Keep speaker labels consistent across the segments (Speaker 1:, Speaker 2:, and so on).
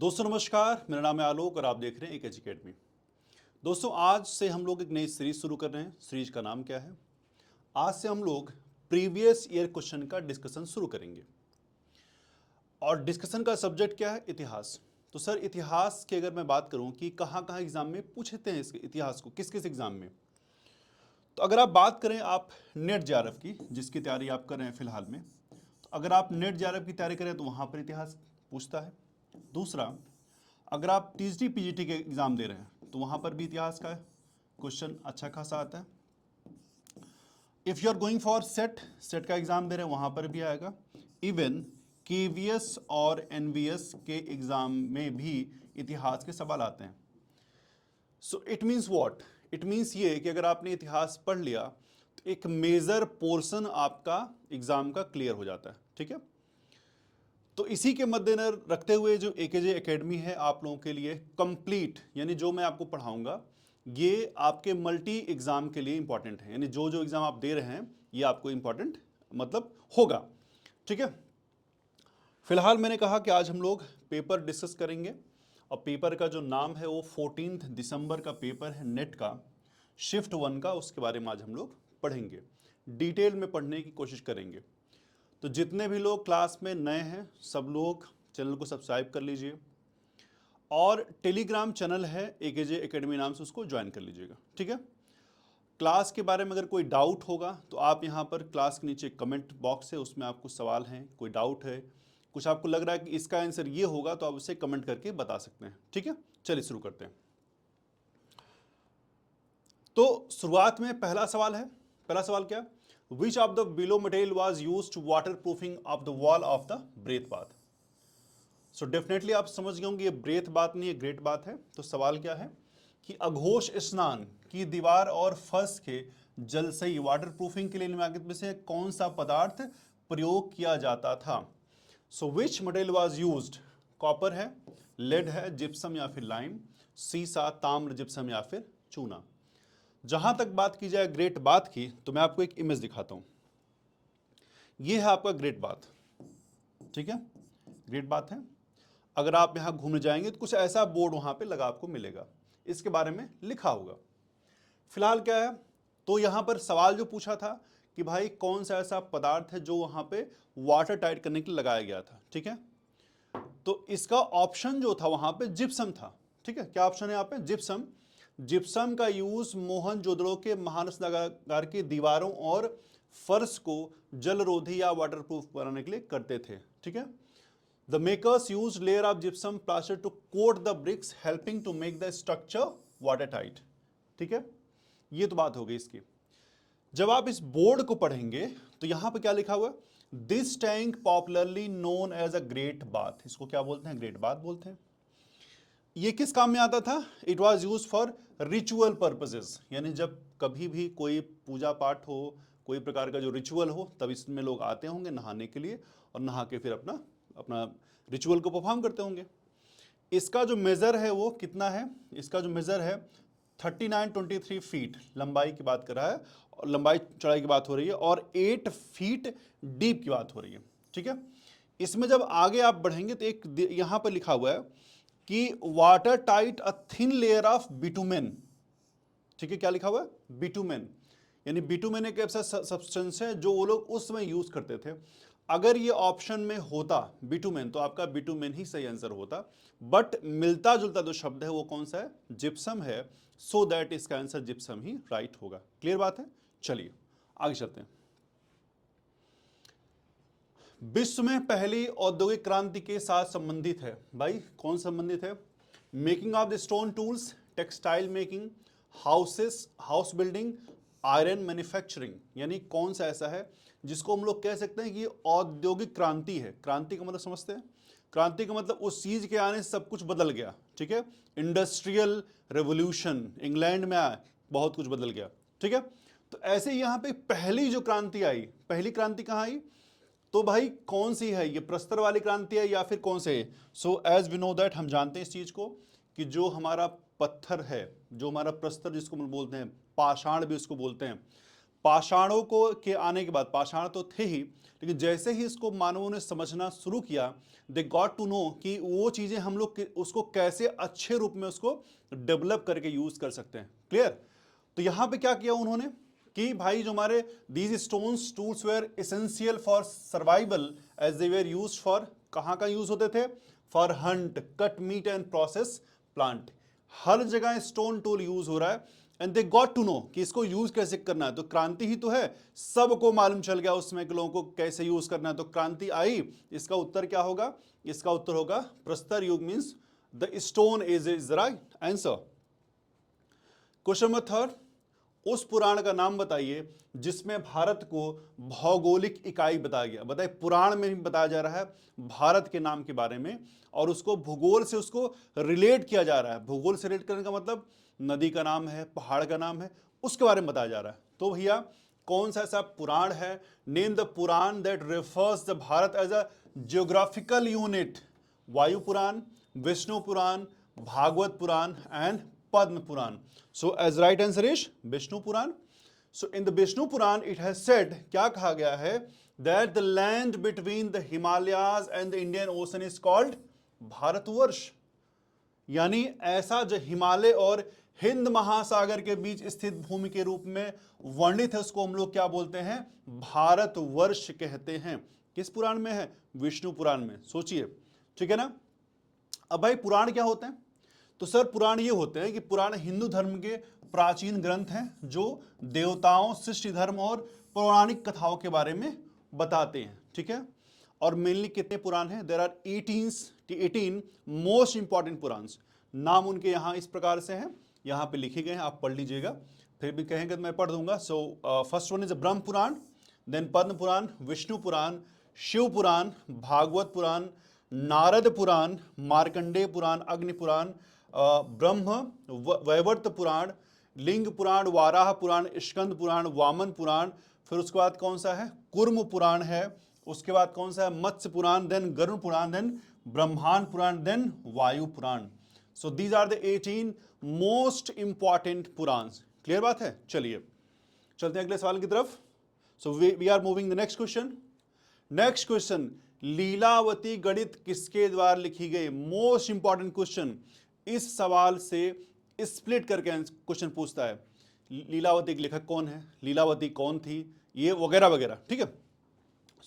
Speaker 1: दोस्तों नमस्कार, मेरा नाम है आलोक और आप देख रहे हैं एकेजी अकेडमी। दोस्तों आज से हम लोग एक नई सीरीज शुरू कर रहे हैं। सीरीज का नाम क्या है? आज से हम लोग प्रीवियस ईयर क्वेश्चन का डिस्कशन शुरू करेंगे और डिस्कशन का सब्जेक्ट क्या है? इतिहास। तो सर इतिहास की अगर मैं बात करूं कि कहाँ कहाँ एग्जाम में पूछते हैं इसके इतिहास को, किस किस एग्जाम में, तो अगर आप बात करें आप नेट जेआरएफ की, जिसकी तैयारी आप कर रहे हैं फिलहाल में, तो अगर आप नेट जेआरएफ की तैयारी करें तो वहाँ पर इतिहास पूछता है। दूसरा, अगर आप टीजीटी पीजीटी के एग्जाम दे रहे हैं तो वहां पर भी इतिहास का क्वेश्चन अच्छा खासा आता है। If you are going for SET का एग्जाम दे रहे हैं वहां पर भी आएगा। इवन केवीएस और एनवीएस के एग्जाम में भी इतिहास के सवाल आते हैं। So it means what? It means ये कि अगर आपने इतिहास पढ़ लिया तो एक मेजर पोर्शन आपका एग्जाम का क्लियर हो जाता है। ठीक है, तो इसी के मद्देनजर रखते हुए जो एकेजे एकेडमी है आप लोगों के लिए कंप्लीट, यानी जो मैं आपको पढ़ाऊंगा ये आपके मल्टी एग्जाम के लिए इंपॉर्टेंट है, यानी जो जो एग्जाम आप दे रहे हैं ये आपको इंपॉर्टेंट मतलब होगा। ठीक है, फिलहाल मैंने कहा कि आज हम लोग पेपर डिस्कस करेंगे और पेपर का जो नाम है वो 14 दिसंबर का पेपर है नेट का, शिफ्ट 1 का। उसके बारे में आज हम लोग पढ़ेंगे, डिटेल में पढ़ने की कोशिश करेंगे। तो जितने भी लोग क्लास में नए हैं सब लोग चैनल को सब्सक्राइब कर लीजिए और टेलीग्राम चैनल है एकेजे एकेडमी नाम से, उसको ज्वाइन कर लीजिएगा। ठीक है, क्लास के बारे में अगर कोई डाउट होगा तो आप यहाँ पर क्लास के नीचे कमेंट बॉक्स है, उसमें आपको सवाल हैं, कोई डाउट है, कुछ आपको लग रहा है कि इसका आंसर ये होगा तो आप उसे कमेंट करके बता सकते हैं। ठीक है, चलिए शुरू करते हैं। तो शुरुआत में पहला सवाल है। पहला सवाल क्या? Which of the below material was used to water proofing of the wall of the breath bath? So definitely आप समझ गए होंगे ये ब्रेथ बात नहीं, ये ग्रेट बात है। तो सवाल क्या है कि अघोष स्नान की दीवार और फर्श के जलसई वाटर प्रूफिंग के लिए निम्नलिखित में से कौन सा पदार्थ प्रयोग किया जाता था? So which material was used? Copper है, लेड है, जिप्सम या फिर लाइम, सीसा, ताम्र, जिप्सम या फिर चूना। जहां तक बात की जाए ग्रेट बात की तो मैं आपको एक इमेज दिखाता हूं। यह है आपका ग्रेट बात। ठीक है, ग्रेट बात है। अगर आप यहां घूमने जाएंगे तो कुछ ऐसा बोर्ड वहां पे लगा आपको मिलेगा, इसके बारे में लिखा होगा। फिलहाल क्या है, तो यहां पर सवाल जो पूछा था कि भाई कौन सा ऐसा पदार्थ है जो वहां पे वाटर टाइट करने के लिए लगाया गया था। ठीक है, तो इसका ऑप्शन जो था वहां पे जिप्सम था। ठीक है, क्या ऑप्शन है यहाँ पे? जिप्सम। जिप्सम का यूज मोहनजोदड़ो के महानगर की दीवारों और फर्श को जलरोधी या वाटरप्रूफ बनाने के लिए करते थे। ठीक है, the makers use layer of gypsum plaster to coat the bricks helping to make the structure water tight. ठीक है, ये तो बात हो गई इसकी। जब आप इस बोर्ड को पढ़ेंगे तो यहां पे क्या लिखा हुआ है? This tank popularly known as a great bath. इसको क्या बोलते हैं? ग्रेट बाथ बोलते हैं। ये किस काम में आता था? It was use for ritual purposes, यानी जब कभी भी कोई पूजा पाठ हो, कोई प्रकार का जो रिचुअल हो, तब इसमें लोग आते होंगे नहाने के लिए और नहा के फिर अपना अपना रिचुअल को परफॉर्म करते होंगे। इसका जो मेजर है वो कितना है? इसका जो मेजर है 3923 फीट लंबाई की बात कर रहा है, और लंबाई चौड़ाई की बात हो रही है, और 8 फीट डीप की बात हो रही है। ठीक है, इसमें जब आगे आप बढ़ेंगे तो एक यहां पर लिखा हुआ है कि water tight a thin layer of bitumen. ठीक है, क्या लिखा हुआ है? बिटुमेन, यानी बिटुमेन एक ऐसा सब्सटेंस है जो वो लोग उस समय यूज करते थे। अगर ये ऑप्शन में होता बिटुमेन तो आपका बिटुमेन ही सही आंसर होता, बट मिलता जुलता जो शब्द है वो कौन सा है? जिप्सम है। सो दैट इसका आंसर जिप्सम ही राइट होगा। क्लियर बात है? चलिए आगे चलते हैं। विश्व में पहली औद्योगिक क्रांति के साथ संबंधित है। भाई कौन संबंधित है? Making of the stone tools, textile making, houses, house building, iron manufacturing, यानी कौन सा ऐसा है जिसको हम लोग कह सकते हैं कि औद्योगिक क्रांति है। क्रांति का मतलब समझते हैं? क्रांति का मतलब उस चीज के आने से सब कुछ बदल गया। ठीक है, इंडस्ट्रियल रेवोल्यूशन इंग्लैंड में आया, बहुत कुछ बदल गया। ठीक है, तो ऐसे यहां पे पहली जो क्रांति आई, पहली क्रांति कहां आई? तो भाई कौन सी है ये? प्रस्तर वाली क्रांति है या फिर कौन से? So as we know that, हम जानते हैं इस चीज को कि जो हमारा पत्थर है, जो हमारा प्रस्तर जिसको हम बोलते हैं, पाषाण भी उसको बोलते हैं, पाषाणों को के आने के बाद, पाषाण तो थे ही, लेकिन जैसे ही इसको मानवों ने समझना शुरू किया, दे गॉट टू नो कि वो चीजें हम लोग उसको कैसे अच्छे रूप में उसको डेवलप करके यूज कर सकते हैं। क्लियर? तो यहां पे क्या किया उन्होंने कि भाई जो हमारे these stones tools were essential for survival as they were used for, कहां का यूज होते थे? For hunt, cut meat and process plant. हर जगह स्टोन टूल यूज हो रहा है and they got to know कि इसको यूज कैसे करना है। तो क्रांति ही तो है, सबको मालूम चल गया उसमें कि लोगों को कैसे यूज करना है, तो क्रांति आई। इसका उत्तर क्या होगा? इसका उत्तर होगा प्रस्तर युग means the stone age is the right answer. Question number third, उस पुराण का नाम बताइए जिसमें भारत को भौगोलिक इकाई बताया गया। बताइए, पुराण में भी बताया जा रहा है भारत के नाम के बारे में और उसको भूगोल से उसको रिलेट किया जा रहा है। भूगोल से रिलेट करने का मतलब नदी का नाम है, पहाड़ का नाम है, उसके बारे में बताया जा रहा है। तो भैया कौन सा ऐसा पुराण है? Name the Purana that refers the Bharat as a geographical unit. Vayu Purana, Vishnu Purana, Bhagavata Purana and Padma Purana. So as right answer is Vishnu Puran. So in the Vishnu Puran it has said, क्या कहा गया है? That the land between the Himalayas and the Indian Ocean is called Bharatvarsh. यानी ऐसा जो हिमालय और हिंद महासागर के बीच स्थित भूमि के रूप में वर्णित है उसको हम लोग क्या बोलते हैं? भारतवर्ष कहते हैं। किस पुराण में है? विष्णु पुराण में। सोचिए, ठीक है ना। अब भाई पुराण क्या होते हैं? तो सर पुराण ये होते हैं कि पुराण हिंदू धर्म के प्राचीन ग्रंथ हैं जो देवताओं, सृष्टि धर्म और पौराणिक कथाओं के बारे में बताते हैं। ठीक है, और मेनली कितने पुराण हैं? There are 18 most important Puranas. नाम उनके यहाँ इस प्रकार से हैं, यहाँ पे लिखे गए हैं, आप पढ़ लीजिएगा, फिर भी कहेंगे तो मैं पढ़ दूंगा। So first one is Brahma Purana, then Padma Purana, Vishnu पुराण, शिव पुराण, भागवत पुराण, नारद पुराण, मार्कंडेय पुराण, अग्नि पुराण, ब्रह्म वैवर्त पुराण, लिंग पुराण, वाराह पुराण, स्कंद पुराण, वामन पुराण, फिर उसके बाद कौन सा है? कुर्म पुराण है, उसके बाद कौन सा है? Matsya Purana, then Garuda Purana, then Brahmanda Purana, then Vayu Purana. So these are the 18 most important Purana. Clear बात है? चलिए चलते हैं अगले सवाल की तरफ। So we are moving the next question. Next question, Lilavati गणित किसके द्वारा लिखी गई? Most important question. इस सवाल से स्प्लिट करके क्वेश्चन पूछता है, लीलावती के लेखक कौन है, लीलावती कौन थी, ये वगैरह वगैरह। ठीक है,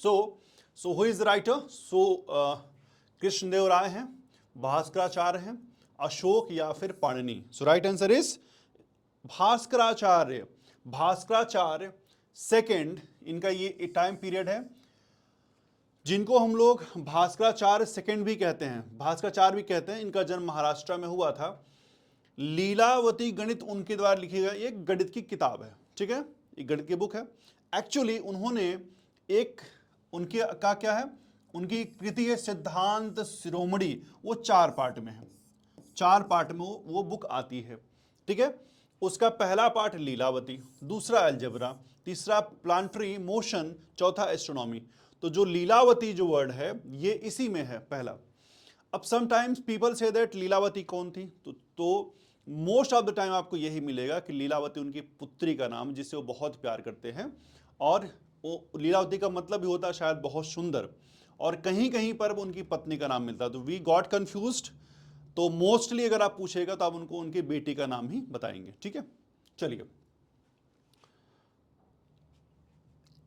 Speaker 1: so who is writer? So Krishnadeva Raya हैं, भास्कराचार्य हैं, अशोक या फिर Panini. So right answer is Bhaskaracharya. Bhaskaracharya second, इनका ये टाइम पीरियड है जिनको हम लोग भास्कराचार्य सेकेंड भी कहते हैं, भास्कराचार्य भी कहते हैं। इनका जन्म महाराष्ट्र में हुआ था। लीलावती गणित उनके द्वारा लिखी गई एक गणित की किताब है। ठीक है, एक गणित की बुक है। एक्चुअली उन्होंने एक, उनके का क्या है, उनकी कृति है सिद्धांत शिरोमणि, वो 4 पार्ट में है, 4 पार्ट में वो बुक आती है। ठीक है, उसका पहला पार्ट लीलावती, दूसरा अलजेब्रा, तीसरा प्लांटरी मोशन, चौथा एस्ट्रोनॉमी। तो जो लीलावती जो वर्ड है ये इसी में है पहला। अब sometimes people say that Lilavati कौन थी? तो मोस्ट ऑफ द टाइम आपको यही मिलेगा कि लीलावती उनकी पुत्री का नाम, जिससे वो बहुत प्यार करते हैं, और वो लीलावती का मतलब भी होता है शायद बहुत सुंदर, और कहीं कहीं पर उनकी पत्नी का नाम मिलता है। तो वी गॉट कंफ्यूज्ड। तो मोस्टली अगर आप पूछेगा तो आप उनको उनकी बेटी का नाम ही बताएंगे। ठीक है, चलिए।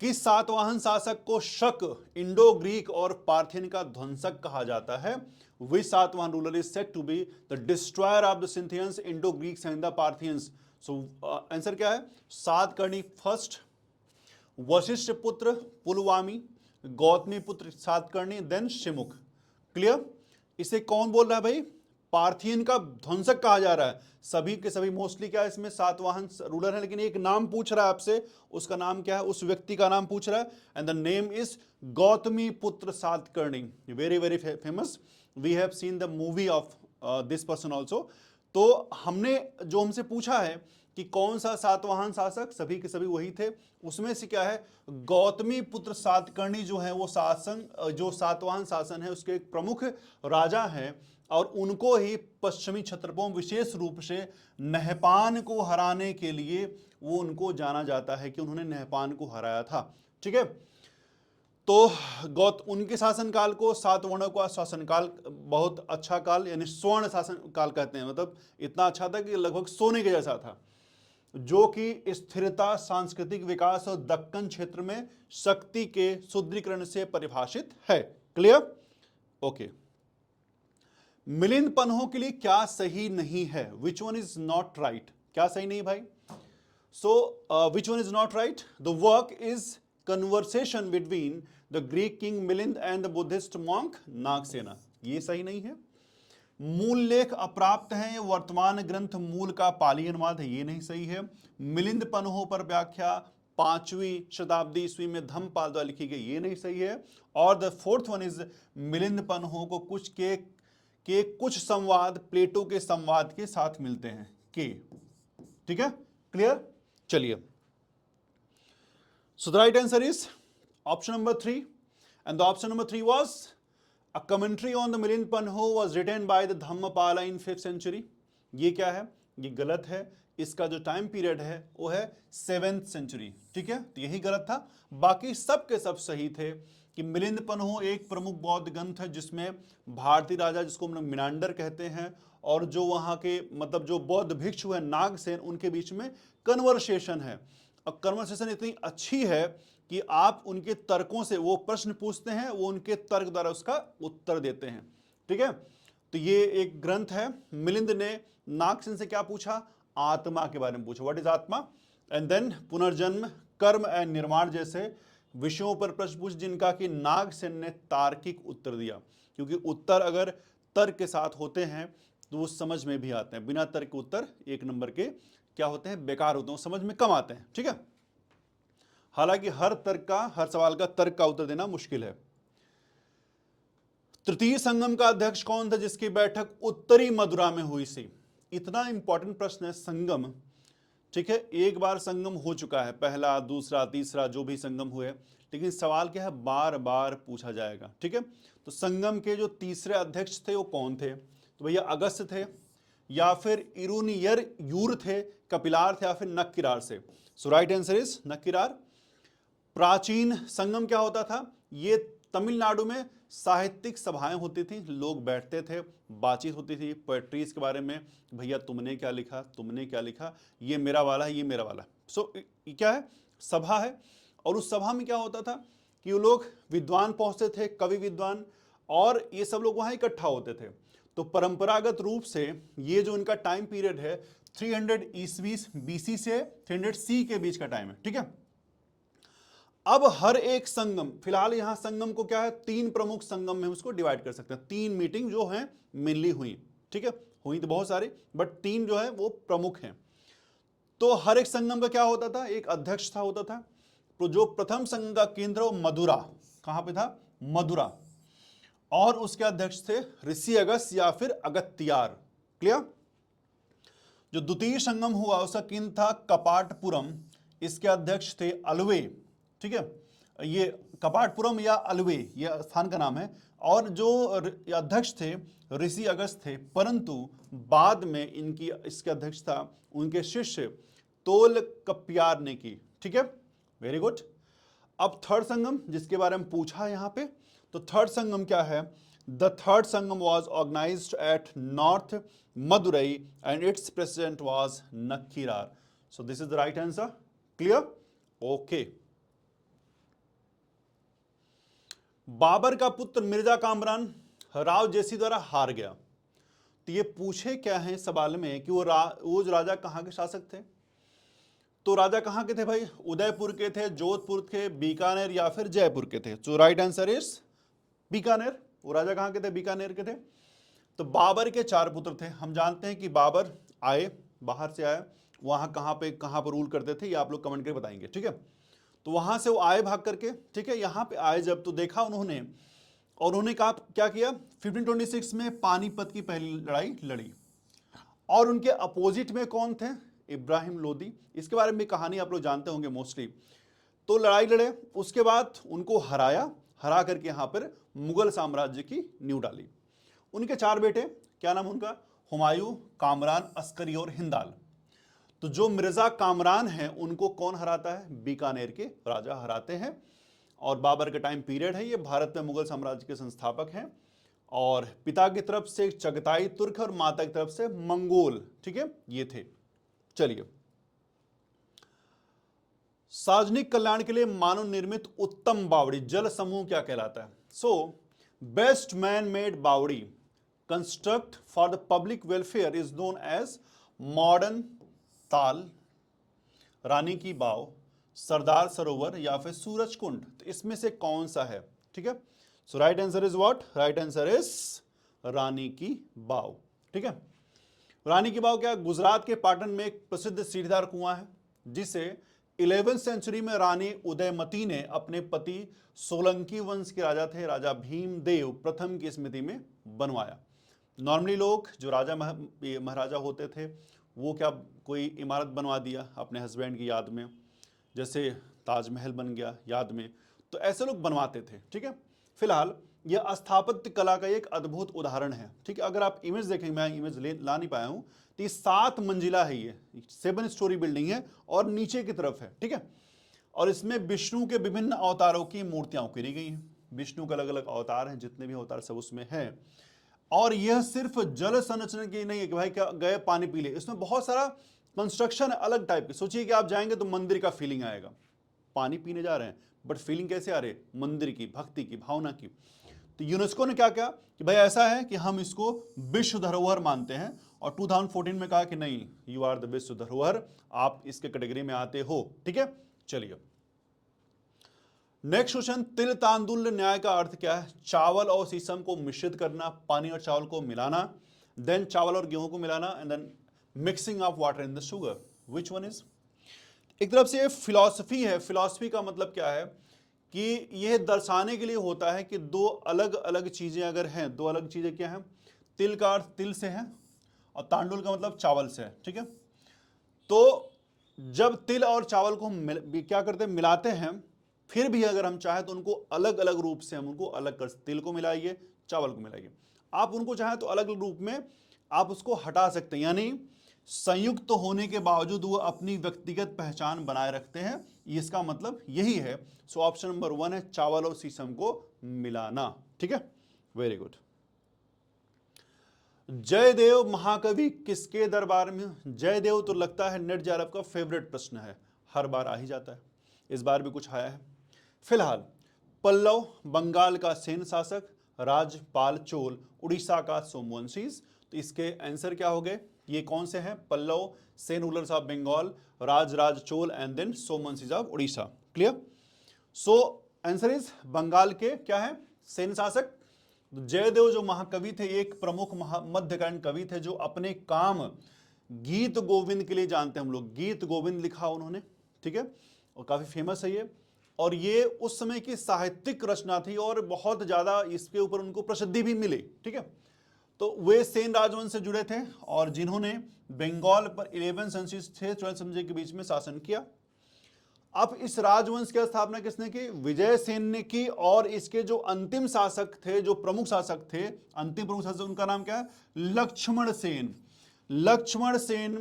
Speaker 1: किस सातवाहन शासक को शक, इंडो ग्रीक और पार्थियन का ध्वंसक कहा जाता है? Which Satavahana ruler is said to be the destroyer of the Scythians, Indo Greeks and the Parthians? So answer क्या है? सातकर्णी फर्स्ट, वशिष्ठ पुत्र पुलवामी, गौतमी पुत्र सातकर्णी, देन शिमुख। क्लियर? इसे कौन बोल रहा है भाई? पार्थियन का ध्वंसक कहा जा रहा है। सभी के सभी मोस्टली क्या है इसमें सातवाहन रूलर है, लेकिन एक नाम पूछ रहा है आपसे, उसका नाम क्या है? उस व्यक्ति का नाम पूछ रहा है, and the name is Gautami Putra Satakarni. Very very famous, we have seen the movie of this person also. तो हमने जो हमसे पूछा है कि कौन सा सातवाहन शासक, सभी के सभी वही थे। उसमें से क्या है? गौतमी पुत्र सातकर्णी जो है वो शासन, जो सातवाहन शासन है उसके एक प्रमुख राजा हैं, और उनको ही पश्चिमी क्षत्रपों विशेष रूप से नहपान को हराने के लिए वो उनको जाना जाता है कि उन्होंने नहपान को हराया था। ठीक है, तो उनके शासनकाल को सातवाहनों का शासनकाल बहुत अच्छा काल यानी स्वर्ण शासनकाल कहते हैं। मतलब इतना अच्छा था कि लगभग सोने के जैसा था, जो कि स्थिरता, सांस्कृतिक विकास और दक्कन क्षेत्र में शक्ति के सुदृढ़ीकरण से परिभाषित है। क्लियर? ओके। मिलिंद पन्हों के लिए क्या सही नहीं है? Which one is not right? क्या सही नहीं भाई? So which one is not right? The work is conversation between the Greek king Milinda and the Buddhist monk Nagasena. ये सही नहीं है। मूल लेख अप्राप्त है, वर्तमान ग्रंथ मूल का पाली अनुवाद है, ये नहीं सही है। मिलिंद पन्हों पर व्याख्या 5वीं शताब्दी ईस्वी में धम्मपाल द्वारा लिखी गई, ये नहीं सही है। और the fourth one is Milinda Panho को कुछ संवाद प्लेटो के संवाद के साथ मिलते हैं के। ठीक है, क्लियर? चलिए, so the right answer is option number 3 and the option number 3 was A commentary on the Milind Panho was written by the Dhammapala in 5th century। ये क्या है? ये गलत है। इसका जो टाइम पीरियड है वो है 7th सेंचुरी। ठीक है, तो यही गलत था। बाकी सब के सब सही थे कि मिलिंद पन्हो एक प्रमुख बौद्ध ग्रंथ है जिसमें भारतीय राजा, जिसको हम लोग मिनांडर कहते हैं, और जो वहाँ के मतलब जो बौद्ध भिक्षु है नागसेन, उनके बीच में कन्वर्सेशन है। और कन्वर्सेशन इतनी अच्छी है कि आप उनके तर्कों से वो प्रश्न पूछते हैं, वो उनके तर्क द्वारा उसका उत्तर देते हैं। ठीक है, तो ये एक ग्रंथ है। मिलिंद ने नागसेन से क्या पूछा? आत्मा के बारे में पूछा, व्हाट इज आत्मा, एंड देन पुनर्जन्म, कर्म एंड निर्माण जैसे विषयों पर प्रश्न पूछ, जिनका कि नागसेन ने तार्किक उत्तर दिया। क्योंकि उत्तर अगर तर्क के साथ होते हैं तो वो समझ में भी आते हैं, बिना तर्क के उत्तर 1 नंबर के क्या होते हैं? बेकार होते हैं, समझ में कम आते हैं। ठीक है, हालांकि हर सवाल का तर्क का उत्तर देना मुश्किल है। तृतीय संगम का अध्यक्ष कौन था जिसकी बैठक उत्तरी मदुरा में हुई थी? इतना इंपॉर्टेंट प्रश्न है संगम। ठीक है, एक बार संगम हो चुका है, पहला, दूसरा, तीसरा, जो भी संगम हुए, लेकिन सवाल क्या है? बार बार पूछा जाएगा। ठीक है, तो संगम के जो तीसरे अध्यक्ष थे वो कौन थे? तो भैया अगस्त थे, या फिर यूर थे, कपिलार थे, या फिर नक्किरार से। सो राइट आंसर इज नक्किरार। प्राचीन संगम क्या होता था? ये तमिलनाडु में साहित्यिक सभाएं होती थी, लोग बैठते थे, बातचीत होती थी पोएट्रीज के बारे में, भैया तुमने क्या लिखा, तुमने क्या लिखा, ये मेरा वाला है, ये मेरा वाला है। सो क्या है? सभा है। और उस सभा में क्या होता था कि वो लोग विद्वान पहुंचते थे, कवि विद्वान, और ये सब लोग वहां इकट्ठा होते थे। तो परंपरागत रूप से ये जो इनका टाइम पीरियड है 300 ईस्वी BC से 300 C के बीच का टाइम है। ठीक है, अब हर एक संगम, फिलहाल यहां संगम को क्या है? 3 प्रमुख संगम में उसको डिवाइड कर सकते हैं। 3 मीटिंग जो है मेनली हुई। ठीक है, हुई तो बहुत सारी, बट 3 जो है वो प्रमुख हैं। तो हर एक संगम का क्या होता था? एक अध्यक्ष था होता था। तो जो प्रथम संगम का केंद्र मदुरा, कहां पे था? मदुरा, और उसके अध्यक्ष थे ऋषि अगस्त या फिर अगत्यार। क्लियर? जो द्वितीय संगम हुआ उसका केंद्र था कपाटपुरम, इसके अध्यक्ष थे अल्वे। ठीक है, ये कपाटपुरम या अल्वे ये स्थान का नाम है, और जो अध्यक्ष थे ऋषि अगस्त थे, परंतु बाद में इसके अध्यक्ष था उनके शिष्य तोल कप्यार ने की। ठीक है, वेरी गुड। अब थर्ड संगम जिसके बारे में पूछा यहां पे, तो थर्ड संगम क्या है? The third Sangam was organized at north Madurai and its president was Nakkirar. So this is the right answer. Clear? Okay. Babur का पुत्र मिर्जा कामरान राव जैसी द्वारा हार गया। तो ये पूछे क्या है सवाल में कि वो जो राजा कहां के शासक थे? तो राजा कहां के थे भाई? उदयपुर के थे, जोधपुर के, बीकानेर या फिर जयपुर के थे। तो राइट आंसर इज बीकानेर। वो राजा कहां के थे? बीकानेर के थे। तो बाबर के 4 पुत्र थे। हम जानते हैं कि बाबर आए, बाहर से आए, वहां कहां पर रूल करते थे, ये आप लोग कमेंट करके बताएंगे। ठीक है, तो वहां से वो आए भाग करके। ठीक है, यहां पे आए जब, तो देखा उन्होंने, और उन्होंने कहा क्या किया? 1526 में पानीपत की पहली लड़ाई लड़ी, और उनके अपोजिट में कौन थे? इब्राहिम लोदी। इसके बारे में कहानी आप लोग जानते होंगे मोस्टली। तो लड़ाई लड़े, उसके बाद उनको हरा करके यहां पर मुगल साम्राज्य की नींव डाली। उनके 4 बेटे, क्या नाम उनका? हुमायूं, कामरान, अस्करी और हिंदाल। तो जो मिर्जा कामरान हैं उनको कौन हराता है? बीकानेर के राजा हराते हैं। और बाबर का टाइम पीरियड है ये, भारत में मुगल साम्राज्य के संस्थापक हैं। और पिता की तरफ से चगताई तुर्क और माता की तरफ से मंगोल, ठीक है, ये थे। चलिए, सार्वजनिक कल्याण के लिए मानव निर्मित उत्तम बावड़ी जल समूह क्या कहलाता है? So best man made bawdi construct for the public welfare is known as modern tal, Rani ki बाव, सरदार सरोवर या फिर सूरज कुंड। तो इसमें से कौन सा है? ठीक है, so right answer is what? Right answer is Rani ki Vav. ठीक है, रानी की बाव क्या? गुजरात के पाटन में एक प्रसिद्ध सीढ़ीदार कुआं है जिसे 11वीं सेंचुरी में रानी उदयमती ने अपने पति सोलंकी वंश के राजा थे, राजा भीमदेव प्रथम की स्मृति में बनवाया। नॉर्मली लोग जो राजा महाराजा होते थे वो क्या कोई इमारत बनवा दिया अपने हस्बैंड की याद में, जैसे ताजमहल बन गया याद में, तो ऐसे लोग बनवाते थे। ठीक है, फिलहाल यह स्थापत्य कला का एक अद्भुत उदाहरण है। ठीक है, अगर आप इमेज देखेंगे, मैं इमेज ला नहीं पाया हूं, तो ये 7 मंजिला है, ये 7 स्टोरी बिल्डिंग है और नीचे की तरफ है। ठीक है, और इसमें विष्णु के विभिन्न अवतारों की मूर्तियां उकेरी गई हैं। विष्णु के अलग अलग अवतार हैं, जितने भी अवतार सब उसमें हैं। और यह सिर्फ जल संरक्षण की नहीं है कि भाई क्या गए पानी पी ले, इसमें बहुत सारा कंस्ट्रक्शन है अलग टाइप के। सोचिए कि आप जाएंगे तो मंदिर का फीलिंग आएगा, पानी पीने जा रहे हैं बट फीलिंग कैसे आ रही है? मंदिर की, भक्ति की, भावना की। तो यूनेस्को ने क्या किया कि भाई ऐसा है कि हम इसको विश्व धरोहर मानते हैं, और 2014 में कहा कि नहीं, यू आर द विश्व धरोहर, आप इसके कैटेगरी में आते हो। ठीक है, चलिए नेक्स्ट क्वेश्चन, तिल तांदुल न्याय का अर्थ क्या है? चावल और शीशम को मिश्रित करना, पानी और चावल को मिलाना, देन चावल और गेहूं को मिलाना, and then mixing of water in the sugar. Which one is? एक तरफ से फिलॉसफी है। फिलॉसफी का मतलब क्या है कि यह दर्शाने के लिए होता है कि दो अलग अलग चीजें अगर हैं, दो अलग चीजें क्या हैं? तिल का अर्थ तिल से है और तांडुल का मतलब चावल से है। ठीक है, तो जब तिल और चावल को हम क्या करते हैं? मिलाते हैं, फिर भी अगर हम चाहें तो उनको अलग अलग रूप से हम उनको अलग कर, तिल को मिलाइए, चावल को मिलाइए, आप उनको चाहें तो अलग अलग रूप में आप उसको हटा सकते हैं, यानी संयुक्त होने के बावजूद वो अपनी व्यक्तिगत पहचान बनाए रखते हैं। इसका मतलब यही है। सो ऑप्शन नंबर 1 है चावल और शीशम को मिलाना। ठीक है, वेरी गुड। जयदेव महाकवि किसके दरबार में? जयदेव तो लगता है नेट जे का फेवरेट प्रश्न है, हर बार आ ही जाता है, इस बार भी कुछ आया है। फिलहाल पल्लव बंगाल का सेन शासक, राजपाल चोल उड़ीसा का सोमवंशी। तो इसके आंसर क्या हो गए? ये कौन से हैं? Pallava, Sena rulers of Bengal, Raja Chola and then Somavanshis of Orissa. Clear? So answer is Bengal के क्या है? सेन शासक। जयदेव जो महाकवि थे, एक प्रमुख मध्यकालीन कवि थे जो अपने काम गीत गोविंद के लिए जानते हैं हम लोग। गीत गोविंद लिखा उन्होंने, ठीक है, और काफी फेमस है ये। और ये उस समय की साहित्यिक रचना थी और बहुत ज्यादा इसके ऊपर उनको प्रसिद्धि भी मिली। ठीक है, तो वे सेन राजवंश से जुड़े थे और जिन्होंने बंगाल पर 11 सेंचुरी से 12 सेंचुरी के बीच में शासन किया। अब इस राजवंश की स्थापना किसने की? विजय सेन ने की। और इसके जो अंतिम शासक थे, जो प्रमुख शासक थे, अंतिम प्रमुख शासक, उनका नाम क्या है? लक्ष्मण सेन। लक्ष्मण सेन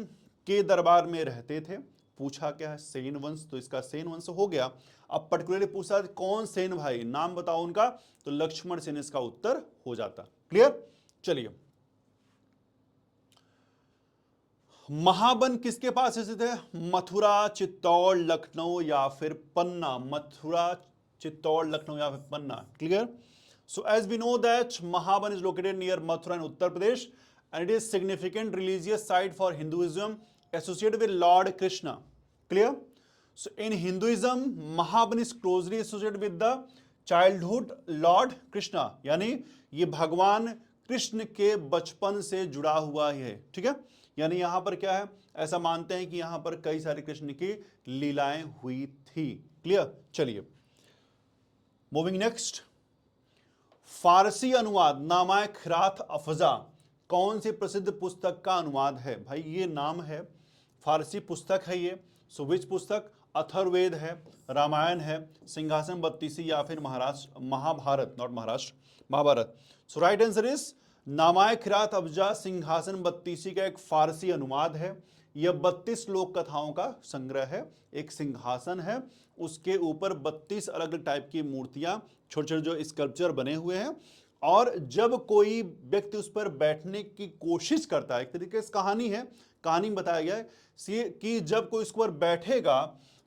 Speaker 1: के दरबार में रहते थे। पूछा क्या है? सेन वंश, तो इसका सेन वंश हो गया। अब पर्टिकुलरली पूछा कौन सेन भाई, नाम बताओ उनका, तो लक्ष्मण सेन इसका उत्तर हो जाता। क्लियर? चलिए, महावन किसके पास स्थित है? मथुरा, चित्तौड़, लखनऊ या फिर पन्ना। मथुरा, चित्तौड़, लखनऊ या फिर Panna. Clear? So as we know that Mahavan is located near Mathura in Uttar Pradesh and it is significant religious site for Hinduism associated with Lord Krishna. Clear? So in Hinduism, Mahaban is closely associated with the childhood Lord Krishna. यानी ये भगवान कृष्ण के बचपन से जुड़ा हुआ है। ठीक है, यानी यहां पर क्या है? ऐसा मानते हैं कि यहां पर कई सारे कृष्ण की लीलाएं हुई थी। क्लियर? चलिए मूविंग नेक्स्ट। फारसी अनुवाद नामाए खिरात अफजा कौन सी प्रसिद्ध पुस्तक का अनुवाद है? भाई ये नाम है, फारसी पुस्तक है ये। सो विच पुस्तक? अथर्ववेद है, रामायण है, सिंहासन बत्तीसी या फिर Mahabharata, not Maharashtra, Mahabharata. So right answer is Nama-e Khirad Afza Singhasan Battisi का एक फारसी अनुवाद है। यह 32 लोक कथाओं का संग्रह है। एक सिंहासन है, उसके ऊपर 32 अलग अलग टाइप की मूर्तियां, छोटे छोटे जो स्कल्पचर बने हुए हैं, और जब कोई व्यक्ति उस पर बैठने की कोशिश करता है, एक तरीके से कहानी है, कहानी में बताया गया है कि जब कोई उस पर बैठेगा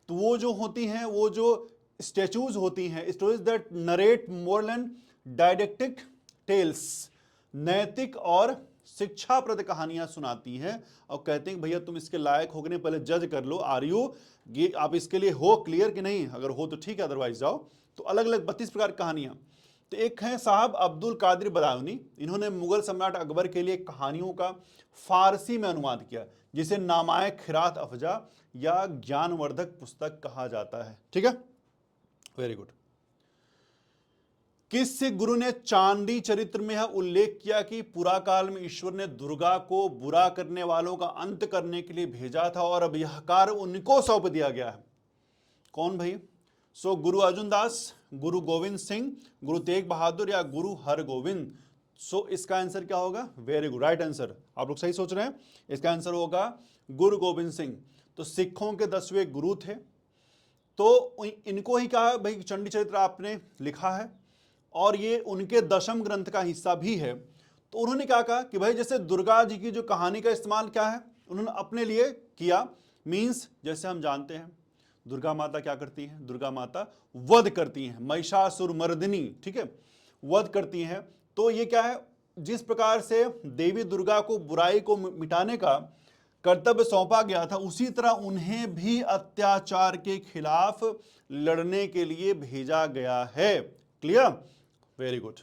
Speaker 1: तो वो जो होती हैं, वो जो स्टैचूज होती हैं, stories that narrate moral and didactic tales, नैतिक और शिक्षाप्रद कहानियां सुनाती हैं और कहते हैं कि भैया तुम इसके लायक हो कि नहीं, पहले जज कर लो, आर यू, ये आप इसके लिए हो क्लियर कि नहीं, अगर हो तो ठीक है, अदरवाइज जाओ। तो अलग अलग 32 प्रकार की कहानियां। तो एक है साहब अब्दुल कादिर बदायूनी, इन्होंने मुगल सम्राट अकबर के लिए कहानियों का फारसी में अनुवाद किया, जिसे नामाए खिरात अफजा या ज्ञानवर्धक पुस्तक कहा जाता है। ठीक है, वेरी गुड। किस गुरु ने चांदी चरित्र में यह उल्लेख किया कि पुरा काल में ईश्वर ने दुर्गा को बुरा करने वालों का अंत करने के लिए भेजा था और अब यह कार्य उनको सौंप दिया गया है? कौन भाई? सो गुरु अर्जुन दास, गुरु गोविंद सिंह, गुरु तेग बहादुर या गुरु हरगोविंद? सो इसका आंसर क्या होगा? वेरी गुड, राइट आंसर, आप लोग सही सोच रहे हैं। इसका आंसर होगा गुरु गोविंद सिंह। तो सिखों के 10वें गुरु थे, तो इनको ही कहा भाई चंडी चरित्र आपने लिखा है और ये उनके 10वें ग्रंथ का हिस्सा भी है। तो उन्होंने क्या कहा कि भाई जैसे दुर्गा जी की जो कहानी का इस्तेमाल क्या है, उन्होंने अपने लिए किया। मीन्स जैसे हम जानते हैं दुर्गा माता क्या करती हैं, दुर्गा माता वध करती हैं, महिषासुर मर्दिनी, ठीक है, वध करती हैं। तो ये क्या है, जिस प्रकार से देवी दुर्गा को बुराई को मिटाने का कर्तव्य सौंपा गया था, उसी तरह उन्हें भी अत्याचार के खिलाफ लड़ने के लिए भेजा गया है। Clear, very good.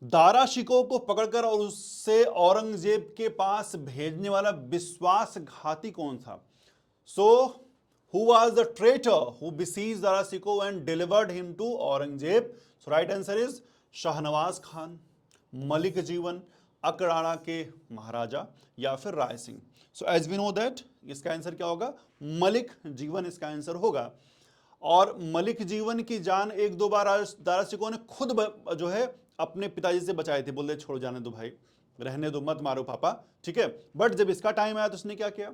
Speaker 1: Dara Shikoh को पकड़कर और उससे औरंगजेब के पास भेजने वाला विश्वासघाती कौन था? So who was the traitor who besieged Dara Shikoh and delivered him to Aurangzeb? So right answer is Shahnawaz Khan, Malik Jivan, Akrada के महाराजा या फिर Rai Singh. So as we know that इसका आंसर क्या होगा? मलिक जीवन इसका आंसर होगा। और मलिक जीवन की जान एक दो बार दारा शिकोह ने खुद जो है अपने पिताजी से बचाए थे, बोले छोड़ जाने दो भाई, रहने दो, मत मारो पापा, ठीक है। बट जब इसका टाइम आया तो उसने क्या किया?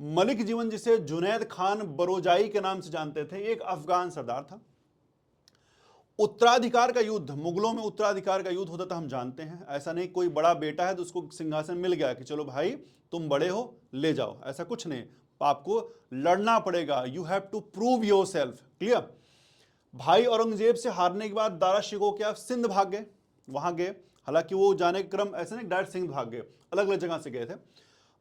Speaker 1: मलिक जीवन, जिसे जुनैद खान बरोजाई के नाम से जानते थे, एक अफगान सरदार था। उत्तराधिकार का युद्ध, मुगलों में उत्तराधिकार का युद्ध होता था, हम जानते हैं। ऐसा नहीं कोई बड़ा बेटा है तो उसको सिंहासन मिल गया कि चलो भाई तुम बड़े हो ले जाओ, ऐसा कुछ नहीं, आपको लड़ना पड़ेगा, you have to prove yourself. Clear. भाई औरंगजेब से हारने के बाद दारा शिकोह क्या सिंध भाग गए, वहां गए, हालांकि वो जाने के क्रम ऐसे नहीं डायरेक्ट सिंध भाग गए, अलग अलग जगह से गए थे,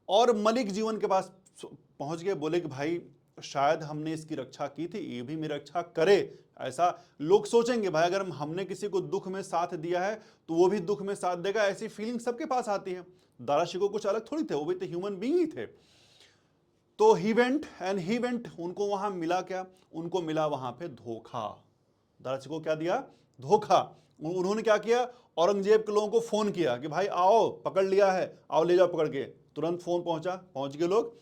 Speaker 1: और मलिक जीवन के पास पहुंच गए। बोले कि भाई शायद हमने इसकी रक्षा की थी, ये भी मेरी रक्षा करे। ऐसा लोग सोचेंगे भाई अगर हमने किसी को दुख में साथ दिया है तो वो भी दुख में साथ देगा, ऐसी फीलिंग सबके पास आती है। दारा शिकोह कुछ अलग थोड़ी थे, वो भी तो ह्यूमन बीइंग ही थे। तो ही वेंट, उनको वहां मिला क्या? उनको मिला वहां पे धोखा। दारा शिकोह क्या दिया? धोखा। उन्होंने क्या किया? औरंगजेब के लोगों को फोन किया कि भाई आओ, पकड़ लिया है, आओ ले जाओ पकड़ के। तुरंत फोन पहुंच गए लोग,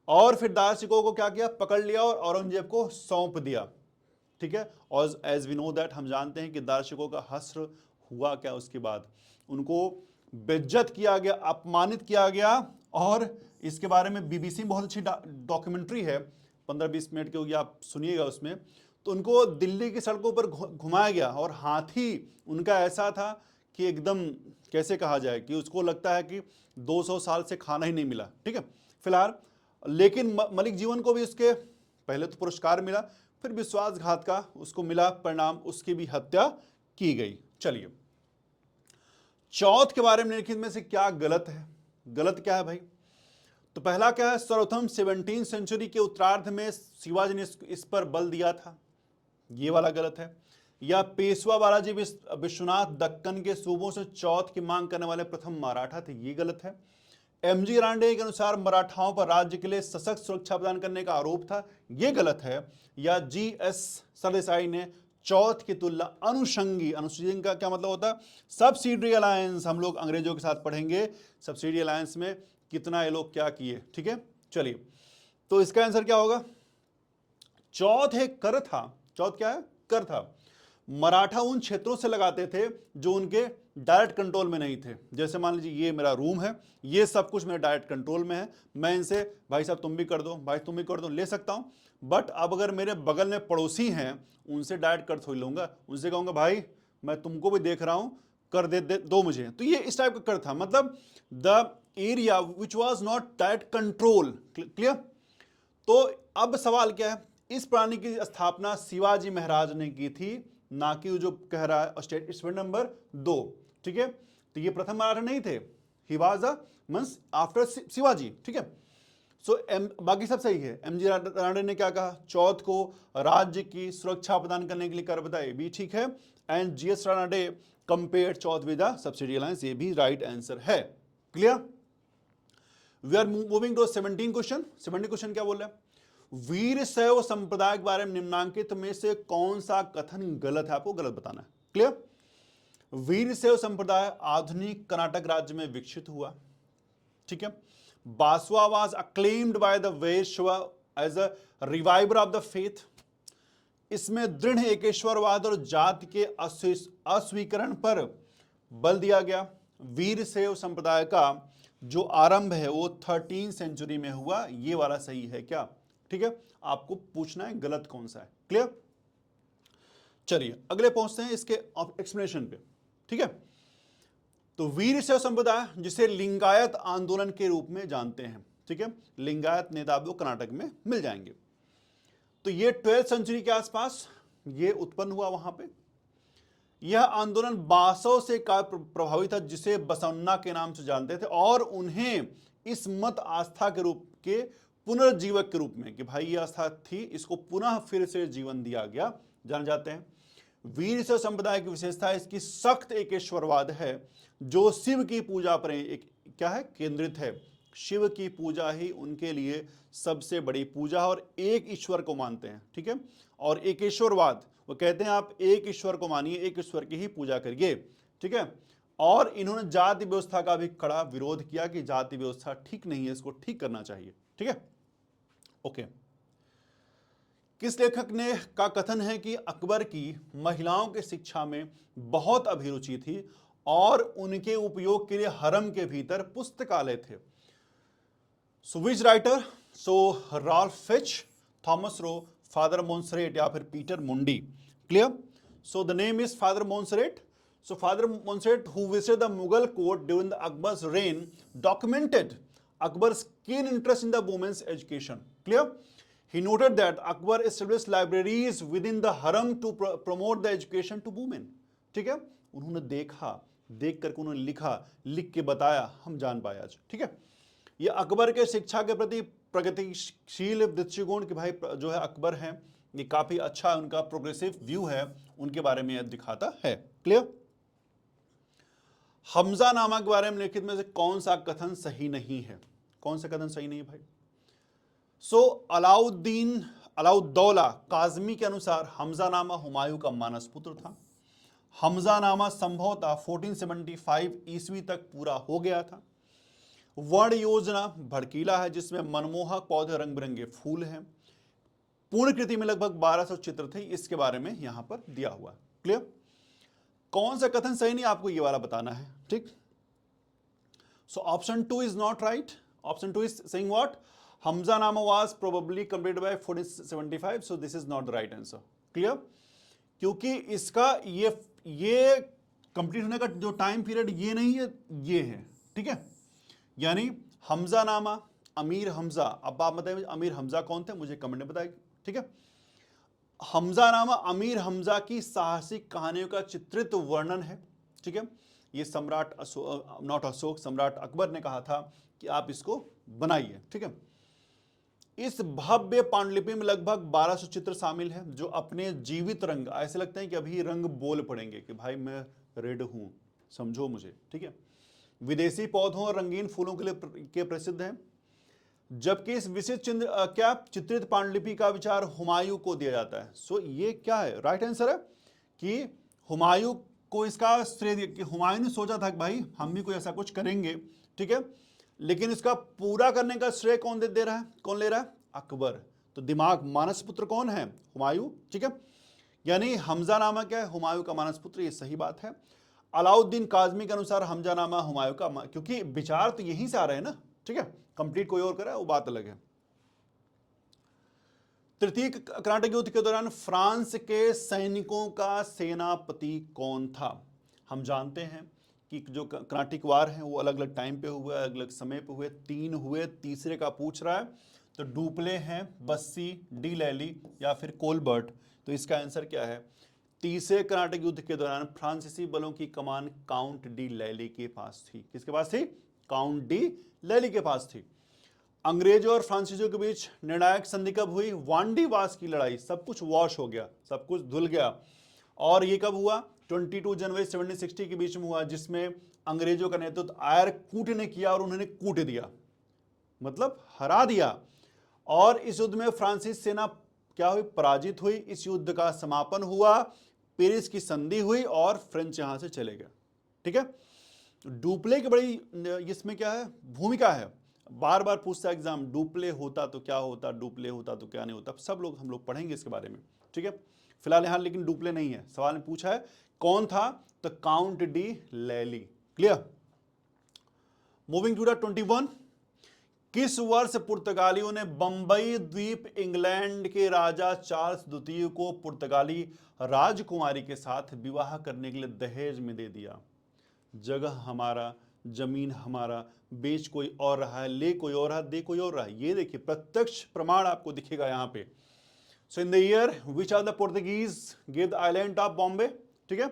Speaker 1: और फिर दारा शिकोह को क्या किया? पकड़ लिया और औरंगजेब को सौंप दिया। ठीक है। और एज वी नो दैट, हम जानते हैं कि दारा शिकोह का हश्र हुआ क्या उसके बाद? उनको बेइज्जत किया गया, अपमानित किया गया, और इसके बारे में बीबीसी में बहुत अच्छी डॉक्यूमेंट्री है, 15-20 मिनट की होगी, आप सुनिएगा उसमें। तो उनको दिल्ली की सड़कों पर घुमाया गया, और हाथी उनका ऐसा था कि एकदम कैसे कहा जाए कि उसको लगता है कि 200 साल से खाना ही नहीं मिला। ठीक है, फिलहाल। लेकिन मलिक जीवन को भी उसके पहले तो पुरस्कार मिला, फिर विश्वासघात का उसको मिला परिणाम, उसकी भी हत्या की गई। चलिए, चौथ के बारे में निम्नलिखित में से क्या गलत है? गलत क्या है भाई? तो पहला क्या है? सर्वप्रथम 17वीं सेंचुरी के उत्तरार्ध में शिवाजी ने इस पर बल दिया था, ये वाला गलत है। या पेशवा बालाजी विश्वनाथ दक्कन के सूबों से चौथ की मांग करने वाले प्रथम मराठा थे, ये गलत है। एमजी रांडे के अनुसार मराठाओं पर राज्य के लिए सशक्त सुरक्षा प्रदान करने का आरोप था, यह गलत है। या जीएस सरदेसाई ने चौथ की तुलना अनुषंगी का क्या मतलब होता है? सब्सिडरी अलायंस, हम लोग अंग्रेजों के साथ पढ़ेंगे सब्सिडरी अलायंस में कितना ये लोग क्या किए। ठीक है, चलिए, तो इसका आंसर क्या होगा? चौथ एक कर था। चौथ क्या है? कर था। मराठा उन क्षेत्रों से लगाते थे जो उनके डायरेक्ट कंट्रोल में नहीं थे। जैसे मान लीजिए ये मेरा रूम है, ये सब कुछ मेरे डायरेक्ट कंट्रोल में है, मैं इनसे भाई साहब तुम भी कर दो, भाई तुम भी कर दो, ले सकता हूं। बट अब अगर मेरे बगल में पड़ोसी हैं, उनसे डायरेक्ट कर थोड़ी लूंगा, उनसे कहूंगा भाई मैं तुमको भी देख रहा हूं, कर दो मुझे। तो ये इस टाइप का कर था, मतलब the area which was not direct control. Clear? तो अब सवाल क्या है, इस प्रणाली की स्थापना शिवाजी महाराज ने की थी, ना कि जो कह रहा है स्टेटमेंट नंबर 2। ठीक है, तो ये प्रथम मराठा नहीं थे, he was a means after Shivaji. ठीक है, सो बाकी सब सही है। एमजी रानडे ने क्या कहा, चौथ को राज्य की सुरक्षा प्रदान करने के लिए कर बताए, भी ठीक है। And GS Ranade compare chauth with the subsidy alliance, ये भी राइट आंसर है। Clear? We are moving to 17 question. 17 question क्या बोल रहा है, वीर शैव संप्रदाय के बारे में निम्नांकित में से कौन सा कथन गलत है, आपको गलत बताना है। क्लियर? वीर शैव संप्रदाय आधुनिक कर्नाटक राज्य में विकसित हुआ। ठीक है, Basava was acclaimed by the Vaishya as a reviver of the faith. इसमें दृढ़ एकेश्वरवाद और जाति के अस्वीकरण पर बल दिया गया। वीर शैव संप्रदाय का जो आरंभ है वो 13वीं सेंचुरी में हुआ, ये वाला सही है क्या? ठीक है, आपको पूछना है गलत कौन सा है। क्लियर? चलिए अगले पहुंचते हैं इसके एक्सप्लेनेशन पे। ठीक है, तो वीर शैव संप्रदाय जिसे लिंगायत आंदोलन के रूप में जानते हैं। ठीक है, लिंगायत नेता आपको कर्नाटक में मिल जाएंगे। तो ये 12वीं सेंचुरी के आसपास ये उत्पन्न हुआ वहां पे। यह आंदोलन बासव से प्रभावित था, जिसे बसवन्ना के नाम से जानते थे, और उन्हें इस मत आस्था के रूप के पुनर्जीवक के रूप में, कि भाई ये आस्था थी, इसको पुनः फिर से जीवन दिया गया, जान जाते हैं। वीर शैव संप्रदाय की विशेषता इसकी सख्त एकेश्वरवाद है, जो शिव की पूजा पर क्या है, केंद्रित है। शिव की पूजा ही उनके लिए सबसे बड़ी पूजा है और एक ईश्वर को मानते हैं। ठीक है, और एकेश्वरवाद, वो कहते हैं आप एक ईश्वर को मानिए, एक ईश्वर की ही पूजा करिए। ठीक है, और इन्होंने जाति व्यवस्था का भी कड़ा विरोध किया कि जाति व्यवस्था ठीक नहीं है, इसको ठीक करना चाहिए। ठीक है, ओके। किस लेखक ने का कथन है कि अकबर की महिलाओं के शिक्षा में बहुत अभिरुचि थी और उनके उपयोग के लिए हरम के भीतर पुस्तकालय थे? So which writer? So Ralph Fitch, Thomas Roe, Father Monserrate या फिर Peter Mundy. Clear? So the name is Father Monserrate. So Father Monserrate who visited the Mughal court during the Akbar's reign documented Akbar's keen interest in the women's education. Clear? He noted that Akbar established libraries within the haram to promote the education to women. ठीक है, उन्होंने देखा, देख करके उन्होंने लिखा, लिख के बताया, हम जान पाए आज। ठीक है, ये अकबर के शिक्षा के प्रति प्रगतिशील दृष्टिकोण कि भाई जो है अकबर है, ये काफी अच्छा उनका प्रोग्रेसिव व्यू है, उनके बारे में यह दिखाता है। क्लियर? हमजा नामा के बारे में लिखित में से कौन सा कथन सही नहीं है? कौन सा कथन सही नहीं है भाई? सो अलाउद्दौला काजमी के अनुसार हमजा नामा हुमायूं का मानस पुत्र था। हमजा नामा संभवतः 1475 ईस्वी तक पूरा हो गया था। वर्ण योजना भड़कीला है, जिसमें मनमोहक पौधे, रंग बिरंगे फूल हैं। पूर्ण कृति में लगभग 1200 चित्र थे, इसके बारे में यहां पर दिया हुआ। क्लियर? कौन सा कथन सही नहीं, आपको ये वाला बताना है। ठीक, so option 2 is not right. Option 2 is saying what? Hamza Nama was probably completed by 1475, so this is not the right answer. Clear? क्योंकि इसका ये कंप्लीट होने का जो टाइम पीरियड ये नहीं है, ये है। ठीक है, यानी हमजा नामा, अमीर हमजा। अब आप बताइए अमीर हमजा कौन थे, मुझे कमेंट में बताइए। ठीक है, हमजा नामा अमीर हमजा की साहसिक कहानियों का चित्रित वर्णन है। ठीक है, ये सम्राट नॉट अशोक, सम्राट अकबर ने कहा था कि आप इसको बनाइए। ठीक है, इस भव्य पांडुलिपि में लगभग 1200 चित्र शामिल हैं, जो अपने जीवित रंग, ऐसे लगते हैं कि अभी रंग बोल पड़ेंगे कि भाई मैं रेड हूं, समझो मुझे। ठीक है, विदेशी पौधों और रंगीन फूलों के प्रसिद्ध हैं। जबकि इस विशिष्ट क्या चित्रित पांडुलिपि का विचार हुमायूं को दिया जाता है। सो ये क्या है? राइट आंसर है कि हुमायूं को इसका श्रेय दिया, कि हुमायूं ने सोचा था कि भाई हम भी कोई ऐसा कुछ करेंगे। ठीक है, लेकिन इसका पूरा करने का श्रेय कौन दे रहा है, कौन ले रहा है? अकबर। तो दिमाग, मानस पुत्र कौन है? हुमायूं। ठीक है, यानी हमजानामा क्या है? हुमायूं का मानस पुत्र, ये सही बात है। अलाउद्दीन काजमी के अनुसार हमजानामा हुमायूं का, क्योंकि विचार तो यहीं से आ रहे हैं ना, ठीक है, कंप्लीट कोई और करे वो बात अलग है। तृतीय कर्नाटक युद्ध के दौरान फ्रांस के सैनिकों का सेनापति कौन था? हम जानते हैं कि जो कर्नाटिक वार है वो अलग अलग टाइम पे हुए, अलग अलग समय पे हुए, 3 हुए, तीसरे का पूछ रहा है। तो डुप्ले हैं, बस्सी, डी लैली या फिर कोलबर्ट। तो इसका आंसर क्या है? तीसरे कर्नाटक युद्ध के दौरान फ्रांसीसी बलों की कमान काउंट डी लैली के पास थी। किसके पास थी? काउंट डी लैली के पास थी। अंग्रेजों और फ्रांसीसियों के बीच निर्णायक संधि कब हुई? वांडीवास की लड़ाई। सब कुछ वॉश हो गया, सब कुछ धुल गया। और ये कब हुआ? 22 जनवरी 1760 के बीच में हुआ, जिसमें अंग्रेजों का नेतृत्व आयर कूट ने किया और उन्होंने कूट दिया, मतलब हरा दिया। और इस युद्ध में फ्रांसीसी सेना क्या हुई? पराजित हुई। इस युद्ध का समापन हुआ, पेरिस की संधि हुई और फ्रेंच यहां से चले गए। ठीक है, डुप्ले की बड़ी इसमें क्या है? भूमिका है। बार बार पूछता है एग्जाम, डुप्ले होता तो क्या होता, डुप्ले होता तो क्या नहीं होता, सब लोग हम लोग पढ़ेंगे इसके बारे में। ठीक है, फिलहाल यहां लेकिन डुप्ले नहीं है। सवाल ने पूछा है कौन था, तो काउंट डी लैली। क्लियर। मूविंग टू द 21, किस वर्ष पुर्तगालियों ने बंबई द्वीप इंग्लैंड के राजा चार्ल्स द्वितीय को पुर्तगाली राजकुमारी के साथ विवाह करने के लिए दहेज में दे दिया? जगह हमारा, जमीन हमारा, बेच कोई और रहा है, ले कोई और रहा, दे कोई और रहा है। ये देखिए प्रत्यक्ष प्रमाण आपको दिखेगा यहां पे। So in the year which are the Portuguese give the island of Bombay. ठीक है,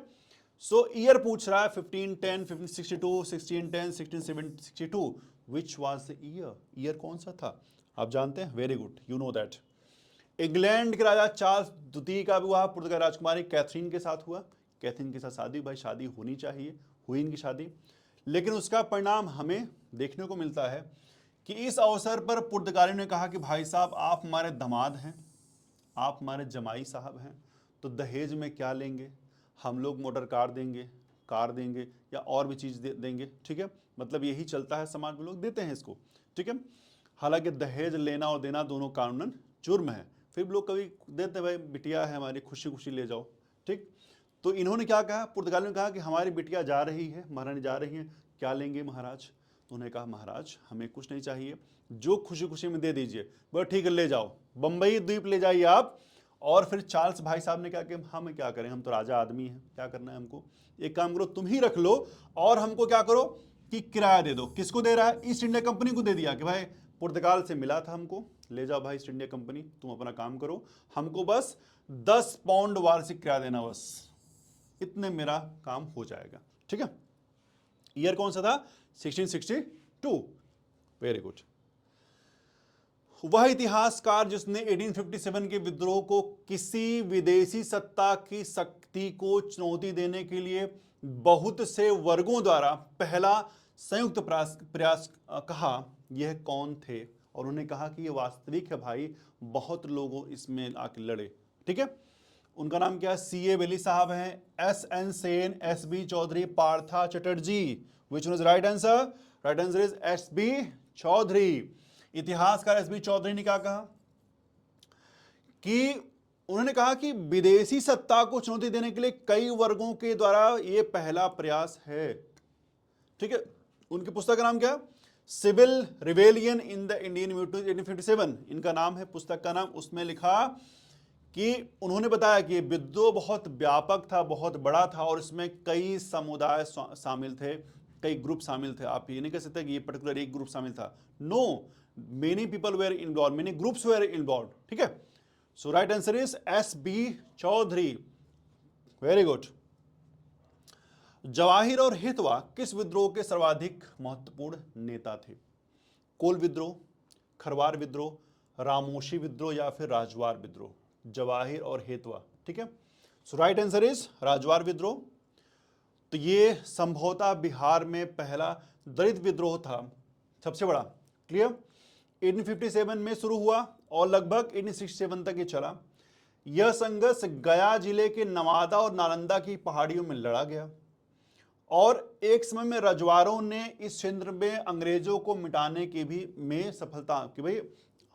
Speaker 1: सो ईयर पूछ रहा है 1510, 1562, 1610, 1662। Which was the year? Year कौन सा था? आप जानते हैं? Very good, you know that. England के राजा चार्ल्स द्वितीय का विवाह पुर्तगाली राजकुमारी कैथरीन के साथ हुआ। कैथरीन के साथ शादी, भाई शादी होनी चाहिए, हुई इनकी शादी। लेकिन उसका परिणाम हमें देखने को मिलता है कि इस अवसर पर पुर्तगालियों ने कहा कि भाई साहब आप हमारे दामाद हैं, आप हमारे जमाई साहब हैं, तो दहेज में क्या लेंगे? हम लोग मोटर कार देंगे, कार देंगे या और भी चीज़ देंगे। ठीक है, मतलब यही चलता है समाज में, लोग देते हैं इसको। ठीक है, हालांकि दहेज लेना और देना दोनों कानूनन जुर्म है, फिर भी लोग कभी देते, भाई बिटिया है हमारी, खुशी खुशी ले जाओ। ठीक, तो इन्होंने क्या कहा? पुर्तगालियों ने कहा कि हमारी बिटिया जा रही है, महारानी जा रही हैं, क्या लेंगे महाराज? तो उन्होंने कहा महाराज हमें कुछ नहीं चाहिए, जो खुशी खुशी में दे दीजिए। बस ठीक है, ले जाओ, बंबई द्वीप ले जाइए आप। और फिर चार्ल्स भाई साहब ने क्या कि हम क्या करें, हम तो राजा आदमी हैं, क्या करना है हमको? एक काम करो, तुम ही रख लो और हमको क्या करो कि किराया दे दो। किसको दे रहा है? ईस्ट इंडिया कंपनी को दे दिया कि भाई पुर्तगाल से मिला था हमको, ले जाओ भाई ईस्ट इंडिया कंपनी, तुम अपना काम करो, हमको बस 10 पाउंड वार्षिक किराया देना, बस इतने मेरा काम हो जाएगा। ठीक है, ईयर कौन सा था? 1662। Very good. वह इतिहासकार जिसने 1857 के विद्रोह को किसी विदेशी सत्ता की शक्ति को चुनौती देने के लिए बहुत से वर्गों द्वारा पहला संयुक्त प्रयास कहा, यह कौन थे? और उन्होंने कहा कि यह वास्तविक है भाई, बहुत लोगों इसमें आके लड़े। ठीक है, उनका नाम क्या है? C.A. वेली साहब हैं, S.N. Sen, S.B. Chaudhuri, Partha Chatterjee. Which one is right answer? Right answer is S.B. Chaudhuri. इतिहासकार S.B. चौधरी ने क्या कहा कि उन्होंने कहा कि विदेशी सत्ता को चुनौती देने के लिए कई वर्गों के द्वारा यह पहला प्रयास है। ठीक है, उनकी पुस्तक का नाम क्या? Civil rebellion in the Indian mutiny 1857 इनका नाम है, पुस्तक का नाम। उसमें लिखा कि उन्होंने बताया कि विद्रोह बहुत व्यापक था, बहुत बड़ा था और इसमें कई समुदाय शामिल थे, कई ग्रुप शामिल थे। आप ये नहीं कह सकते कि ये पर्टिकुलर एक ग्रुप शामिल था। No, many people were involve, many groups were involve. ठीक है, so right answer is S.B. Chaudhary. Very good. Jawahir और हितवा किस विद्रोह के सर्वाधिक महत्वपूर्ण नेता थे? कोल विद्रोह, खरवार विद्रोह, रामोशी विद्रोह या फिर राजवार विद्रोह? जवाहिर और हेतवा। ठीक है, सो राइट आंसर इज राजवार विद्रोह। तो ये संभवतः बिहार में पहला दलित विद्रोह था, सबसे बड़ा। क्लियर। 1857 में शुरू हुआ और लगभग 1867 तक ये चला। यह संघर्ष गया जिले के नवादा और नालंदा की पहाड़ियों में लड़ा गया और एक समय में रजवारों ने इस क्षेत्र में अंग्रेजों को मिटाने के भी में सफलता कि भाई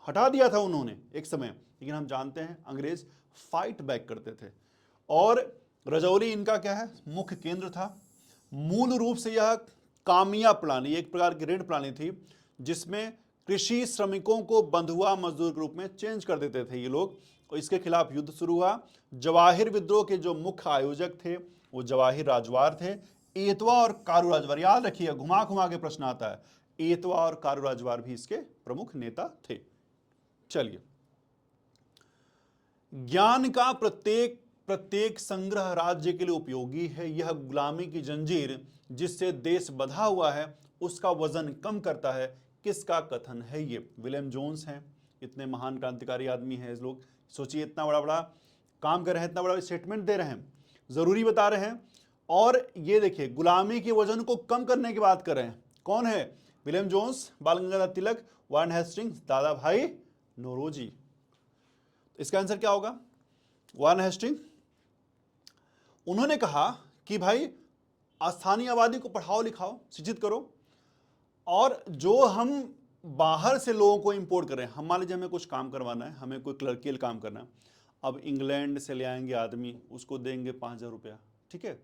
Speaker 1: हटा दिया था उन्होंने एक समय। लेकिन हम जानते हैं अंग्रेज फाइट बैक करते थे और रजौली इनका क्या है, मुख्य केंद्र था। मूल रूप से यह कामिया प्रणाली, एक प्रकार की ऋण प्रणाली थी, जिसमें कृषि श्रमिकों को बंधुआ मजदूर के रूप में चेंज कर देते थे ये लोग, और इसके खिलाफ युद्ध शुरू हुआ। जवाहिर विद्रोह के जो मुख्य आयोजक थे वो जवाहिर राजवार थे। एतवा और कारू राजवार, याद रखिए, घुमा घुमा के प्रश्न आता है, एतवा और कारू राजवार भी इसके प्रमुख नेता थे। चलिए, ज्ञान का प्रत्येक संग्रह राज्य के लिए उपयोगी है। यह गुलामी की जंजीर जिससे देश बंधा हुआ है उसका वजन कम करता है। किसका कथन है ये? विलियम जोन्स हैं। इतने महान क्रांतिकारी आदमी हैं इस लोग, सोचिए इतना बड़ा बड़ा काम कर रहे हैं, इतना बड़ा स्टेटमेंट दे रहे हैं, जरूरी बता रहे हैं, और ये देखिए गुलामी के वजन को कम करने की बात कर रहे हैं। कौन है? विलियम जोन्स, बाल गंगाधर तिलक, वारेन हेस्टिंग्स, दादा भाई नौरोजी। इसका आंसर क्या होगा? Warren Hastings. उन्होंने कहा कि भाई स्थानीय आबादी को पढ़ाओ लिखाओ, शिक्षित करो, और जो हम बाहर से लोगों को इंपोर्ट कर रहे हैं, हम मान लीजिए हमें कुछ काम करवाना है, हमें कोई क्लर्कियल काम करना है, अब इंग्लैंड से ले आएंगे आदमी, उसको देंगे 5,000 रुपया, ठीक है,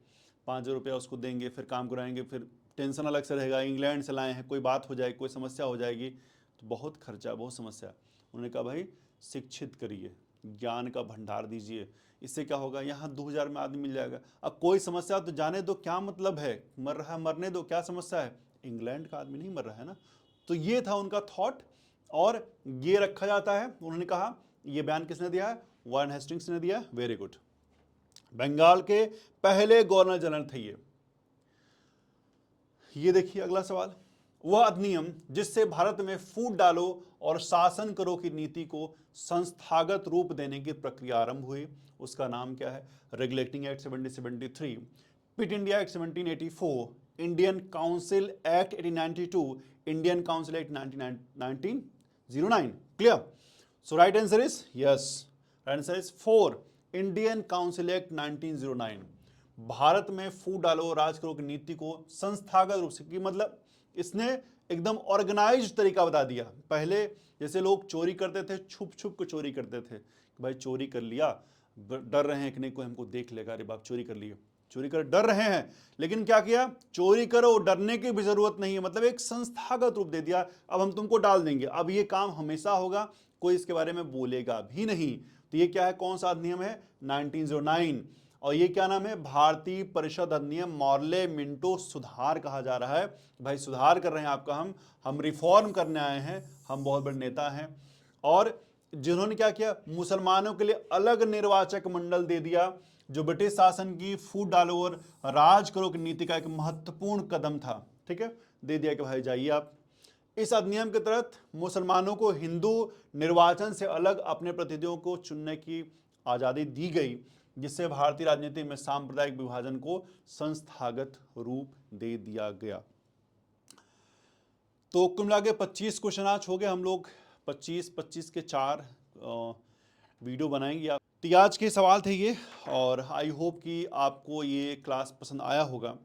Speaker 1: 5,000 रुपया उसको देंगे, फिर काम कराएंगे, फिर टेंशन अलग से रहेगा, इंग्लैंड से लाए हैं, कोई बात हो जाएगी, कोई समस्या हो जाएगी, तो बहुत खर्चा, बहुत समस्या। उन्होंने कहा भाई शिक्षित करिए, ज्ञान का भंडार दीजिए, इससे क्या होगा, यहाँ 2,000 में आदमी मिल जाएगा। अब कोई समस्या तो जाने दो, क्या मतलब है, मर रहा है मरने दो, क्या समस्या है, इंग्लैंड का आदमी नहीं मर रहा है ना। तो ये था उनका थॉट, और ये रखा जाता है। उन्होंने कहा, ये बयान किसने दिया है? वारेन हेस्टिंग्स ने दिया। Very good. बंगाल के पहले गवर्नर जनरल थे ये देखिए अगला सवाल। वह अधिनियम जिससे भारत में फूट डालो और शासन करो की नीति को संस्थागत रूप देने की प्रक्रिया आरंभ हुई, उसका नाम क्या है? Regulating act 1773, Pitt India act 1784, Indian council act 1892, Indian council act 1909। Clear? So right answer is yes, right answer is 4, Indian council act 1909। Bharat में फूट डालो राज करो की नीति को संस्थागत रूप से, की मतलब इसने एकदम ऑर्गेनाइज्ड तरीका बता दिया। पहले जैसे लोग चोरी करते थे, छुप छुप के चोरी करते थे, कि भाई चोरी कर लिया, डर रहे हैं कि नहीं कोई हमको देख लेगा, अरे बाप चोरी कर लिए, चोरी कर डर रहे हैं, लेकिन क्या किया, चोरी करो, डरने की भी जरूरत नहीं है, मतलब एक संस्थागत रूप दे दिया, अब हम तुमको डाल देंगे, अब ये काम हमेशा होगा, कोई इसके बारे में बोलेगा भी नहीं। तो ये क्या है, कौन सा अधिनियम है? 1909। और ये क्या नाम है? भारतीय परिषद अधिनियम, मॉर्ले मिंटो सुधार कहा जा रहा है। भाई सुधार कर रहे हैं आपका, हम रिफॉर्म करने आए हैं, हम बहुत बड़े नेता हैं। और जिन्होंने क्या किया, मुसलमानों के लिए अलग निर्वाचक मंडल दे दिया, जो ब्रिटिश शासन की फूट डालो और राज करो की नीति का एक महत्वपूर्ण कदम था, ठीक है, दे दिया कि भाई जाइए आप। इस अधिनियम के तहत मुसलमानों को हिंदू निर्वाचन से अलग अपने प्रतिनिधियों को चुनने की आज़ादी दी गई, जिससे भारतीय राजनीति में सांप्रदायिक विभाजन को संस्थागत रूप दे दिया गया। तो कुल मिला के 25 क्वेश्चन आज हो गए। हम लोग 25 के 4 वीडियो बनाएंगे। तो आज के सवाल थे ये, और आई होप कि आपको ये क्लास पसंद आया होगा।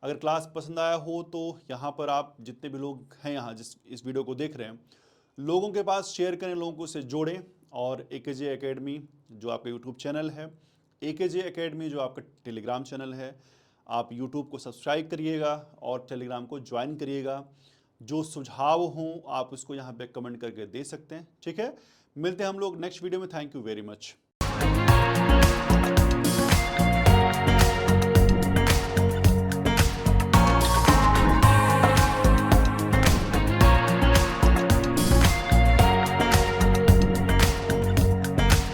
Speaker 1: अगर क्लास पसंद आया हो तो यहाँ पर आप जितने भी लोग हैं यहाँ जिस इस वीडियो को देख रहे हैं, लोगों के पास शेयर करें, लोगों को से जोड़ें। और AKJ एकेडमी जो आपका यूट्यूब चैनल है, AKJ एकेडमी जो आपका टेलीग्राम चैनल है, आप यूट्यूब को सब्सक्राइब करिएगा और टेलीग्राम को ज्वाइन करिएगा। जो सुझाव हों आप उसको यहाँ पे कमेंट करके दे सकते हैं, ठीक है। मिलते हैं हम लोग नेक्स्ट वीडियो में। Thank you very much.